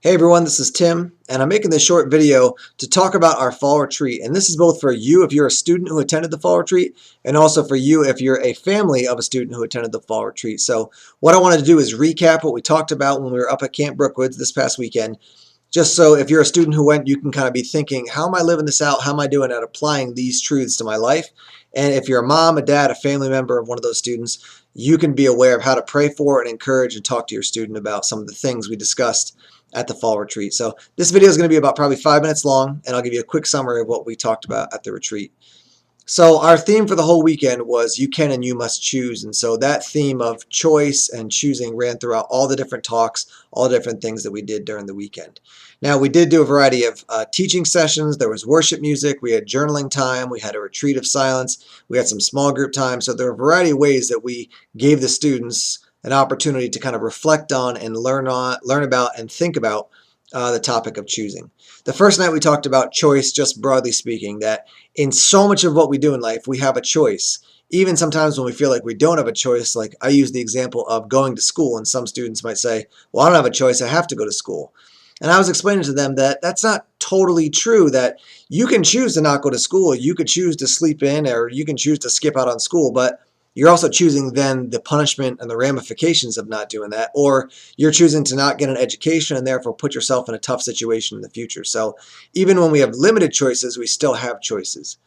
Hey everyone, this is Tim, and I'm making this short video to talk about our fall retreat. And this is both for you if you're a student who attended the fall retreat, and also for you if you're a family of a student who attended the fall retreat. So what I wanted to do is recap what we talked about when we were up at Camp Brookwoods this past weekend, just so if you're a student who went, you can kind of be thinking, how am I living this out? How am I doing at applying these truths to my life? And if you're a mom, a dad, a family member of one of those students, you can be aware of how to pray for and encourage and talk to your student about some of the things we discussed at the fall retreat. So this video is going to be about probably 5 minutes long, and I'll give you a quick summary of what we talked about at the retreat. So our theme for the whole weekend was you can and you must choose. And so that theme of choice and choosing ran throughout all the different talks, all the different things that we did during the weekend. Now we did do a variety of teaching sessions. There was worship music. We had journaling time. We had a retreat of silence. We had some small group time. So there were a variety of ways that we gave the students an opportunity to kind of reflect on and learn about and think about the topic of choosing. The first night we talked about choice, just broadly speaking, that in so much of what we do in life, we have a choice. Even sometimes when we feel like we don't have a choice, like I use the example of going to school, and some students might say, well, I don't have a choice, I have to go to school. And I was explaining to them that that's not totally true, that you can choose to not go to school, you could choose to sleep in, or you can choose to skip out on school, but you're also choosing then the punishment and the ramifications of not doing that, or you're choosing to not get an education and therefore put yourself in a tough situation in the future. So even when we have limited choices, we still have choices.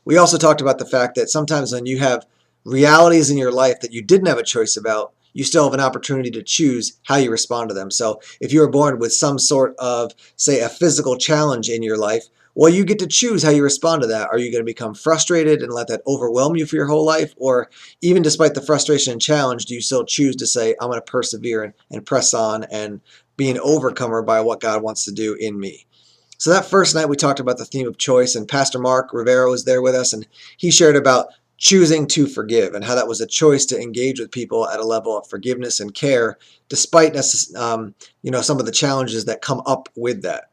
We also talked about the fact that sometimes when you have realities in your life that you didn't have a choice about, you still have an opportunity to choose how you respond to them. So if you were born with some sort of, say, a physical challenge in your life, well, you get to choose how you respond to that. Are you going to become frustrated and let that overwhelm you for your whole life? Or even despite the frustration and challenge, do you still choose to say, I'm going to persevere and press on and be an overcomer by what God wants to do in me? So that first night we talked about the theme of choice, and Pastor Mark Rivera was there with us, and he shared about choosing to forgive and how that was a choice to engage with people at a level of forgiveness and care, despite some of the challenges that come up with that.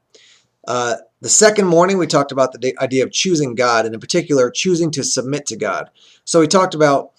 The second morning, we talked about the idea of choosing God, and in particular, choosing to submit to God. So we talked about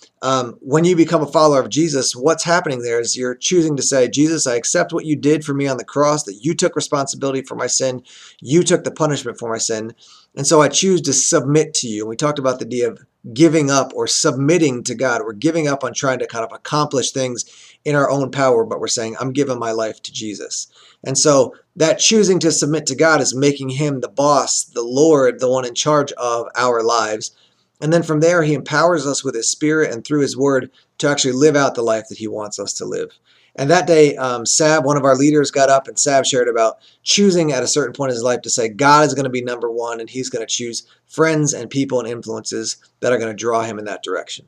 when you become a follower of Jesus, what's happening there is you're choosing to say, Jesus, I accept what you did for me on the cross, that you took responsibility for my sin, you took the punishment for my sin, and so I choose to submit to you. And we talked about the idea of giving up or submitting to God. We're giving up on trying to kind of accomplish things in our own power, but we're saying, I'm giving my life to Jesus. And so that choosing to submit to God is making him the boss, the Lord, the one in charge of our lives. And then from there, he empowers us with his spirit and through his word to actually live out the life that he wants us to live. And that day, Sab, one of our leaders, got up, and Sab shared about choosing at a certain point in his life to say God is going to be number one, and he's going to choose friends and people and influences that are going to draw him in that direction.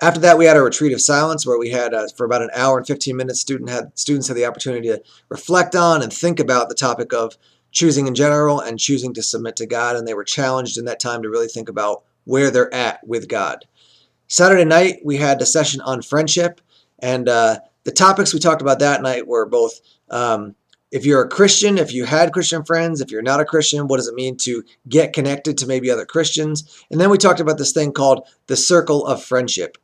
After that, we had a retreat of silence where we had, for about an hour and 15 minutes, students had the opportunity to reflect on and think about the topic of choosing in general and choosing to submit to God, and they were challenged in that time to really think about where they're at with God. Saturday night, we had a session on friendship, and the topics we talked about that night were both if you're a Christian, if you had Christian friends, if you're not a Christian, what does it mean to get connected to maybe other Christians? And then we talked about this thing called the circle of friendship.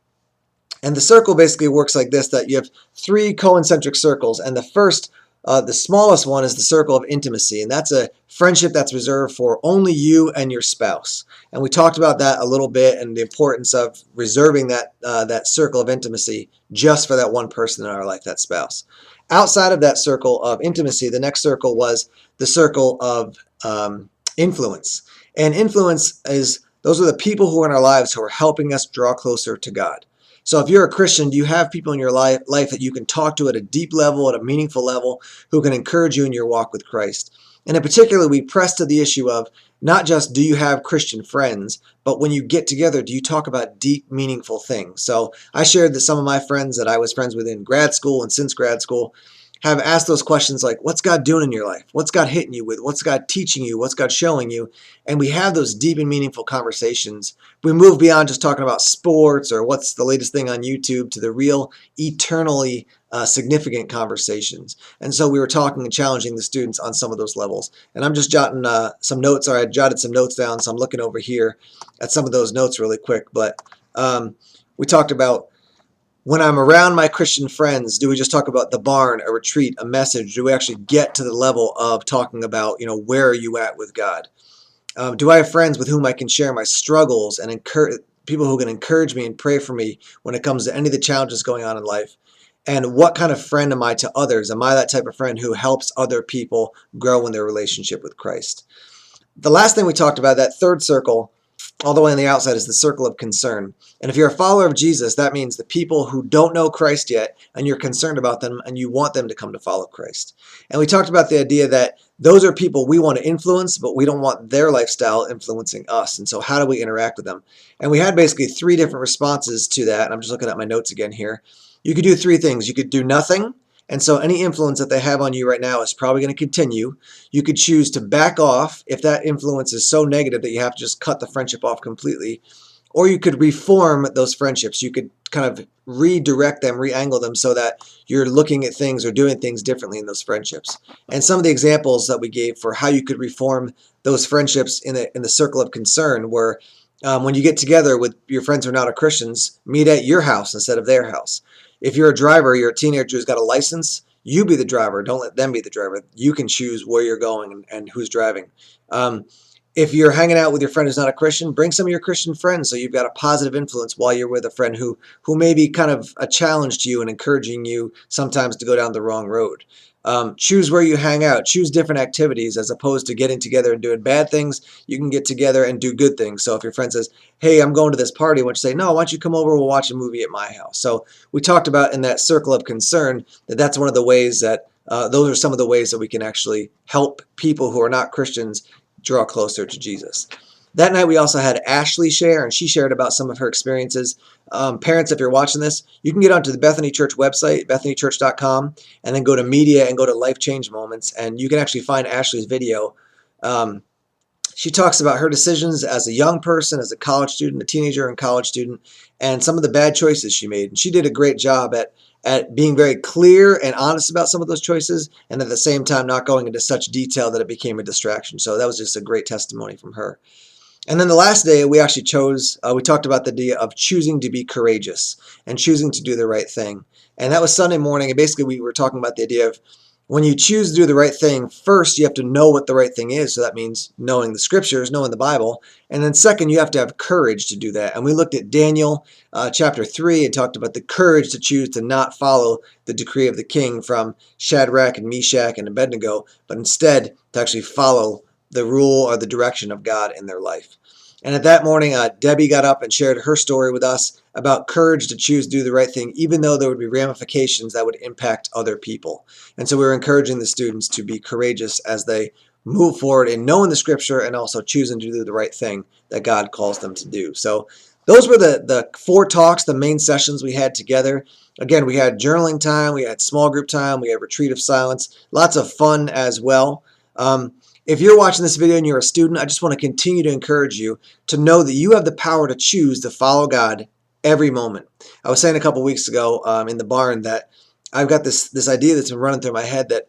And the circle basically works like this, that you have three concentric circles, and the first, the smallest one is the circle of intimacy, and that's a friendship that's reserved for only you and your spouse. And we talked about that a little bit and the importance of reserving that circle of intimacy just for that one person in our life, that spouse. Outside of that circle of intimacy, the next circle was the circle of influence. And influence those are the people who are in our lives who are helping us draw closer to God. So if you're a Christian, do you have people in your life that you can talk to at a deep level, at a meaningful level, who can encourage you in your walk with Christ? And in particular, we press to the issue of not just do you have Christian friends, but when you get together, do you talk about deep, meaningful things? So I shared that some of my friends that I was friends with in grad school and since grad school have asked those questions like, what's God doing in your life? What's God hitting you with? What's God teaching you? What's God showing you? And we have those deep and meaningful conversations. We move beyond just talking about sports or what's the latest thing on YouTube to the real eternally significant conversations. And so we were talking and challenging the students on some of those levels. And I'm just jotting some notes, or I jotted some notes down, so I'm looking over here at some of those notes really quick. But we talked about When I'm around my Christian friends, do we just talk about the barn, a retreat, a message? Do we actually get to the level of talking about, where are you at with God? Do I have friends with whom I can share my struggles and encourage people who can encourage me and pray for me when it comes to any of the challenges going on in life? And what kind of friend am I to others? Am I that type of friend who helps other people grow in their relationship with Christ? The last thing we talked about, that third circle, all the way on the outside, is the circle of concern. And if you're a follower of Jesus, that means the people who don't know Christ yet, and you're concerned about them, and you want them to come to follow Christ. And we talked about the idea that those are people we want to influence, but we don't want their lifestyle influencing us. And so how do we interact with them? And we had basically 3 different responses to that. And I'm just looking at my notes again here. You could do 3 things. You could do nothing. And so any influence that they have on you right now is probably going to continue. You could choose to back off if that influence is so negative that you have to just cut the friendship off completely. Or you could reform those friendships. You could kind of redirect them, re-angle them so that you're looking at things or doing things differently in those friendships. And some of the examples that we gave for how you could reform those friendships in the circle of concern were when you get together with your friends who are not Christians, meet at your house instead of their house. If you're a driver, you're a teenager who's got a license, you be the driver. Don't let them be the driver. You can choose where you're going and who's driving. If you're hanging out with your friend who's not a Christian, bring some of your Christian friends so you've got a positive influence while you're with a friend who may be kind of a challenge to you and encouraging you sometimes to go down the wrong road. Choose where you hang out. Choose different activities as opposed to getting together and doing bad things. You can get together and do good things. So if your friend says, hey, I'm going to this party, why don't you say, no, why don't you come over, we'll watch a movie at my house. So we talked about in that circle of concern that's one of the ways that those are some of the ways that we can actually help people who are not Christians draw closer to Jesus. That night we also had Ashley share, and she shared about some of her experiences. Parents, if you're watching this, you can get onto the Bethany Church website, bethanychurch.com, and then go to media and go to life change moments, and you can actually find Ashley's video. She talks about her decisions as a young person, as a college student, a teenager and college student, and some of the bad choices she made. And she did a great job at being very clear and honest about some of those choices, and at the same time not going into such detail that it became a distraction. So that was just a great testimony from her. And then the last day we actually we talked about the idea of choosing to be courageous and choosing to do the right thing. And that was Sunday morning. And basically we were talking about the idea of when you choose to do the right thing, first you have to know what the right thing is. So that means knowing the scriptures, knowing the Bible. And then second, you have to have courage to do that. And we looked at Daniel chapter 3 and talked about the courage to choose to not follow the decree of the king from Shadrach and Meshach and Abednego, but instead to actually follow the rule or the direction of God in their life. And at that morning, Debbie got up and shared her story with us about courage to choose to do the right thing, even though there would be ramifications that would impact other people. And so we were encouraging the students to be courageous as they move forward in knowing the scripture and also choosing to do the right thing that God calls them to do. So those were the 4 talks, the main sessions we had together. Again, we had journaling time, we had small group time, we had retreat of silence, lots of fun as well. If you're watching this video and you're a student, I just want to continue to encourage you to know that you have the power to choose to follow God every moment. I was saying a couple weeks ago in the barn that I've got this idea that's been running through my head that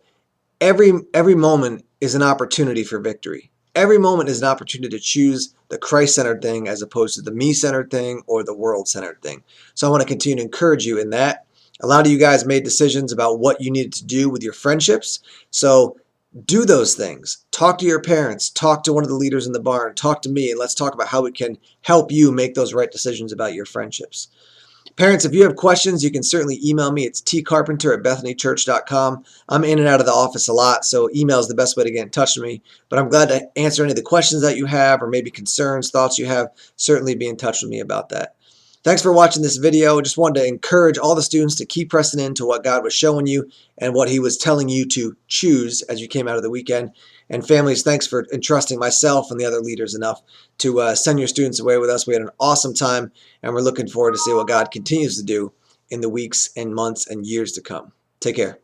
every moment is an opportunity for victory. Every moment is an opportunity to choose the Christ-centered thing as opposed to the me-centered thing or the world-centered thing. So I want to continue to encourage you in that. A lot of you guys made decisions about what you needed to do with your friendships. So do those things. Talk to your parents. Talk to one of the leaders in the barn. Talk to me, and let's talk about how we can help you make those right decisions about your friendships. Parents, if you have questions, you can certainly email me. It's tcarpenter@bethanychurch.com. I'm in and out of the office a lot, so email is the best way to get in touch with me. But I'm glad to answer any of the questions that you have or maybe concerns, thoughts you have. Certainly be in touch with me about that. Thanks for watching this video. Just wanted to encourage all the students to keep pressing into what God was showing you and what He was telling you to choose as you came out of the weekend. And families, thanks for entrusting myself and the other leaders enough to send your students away with us. We had an awesome time, and we're looking forward to see what God continues to do in the weeks and months and years to come. Take care.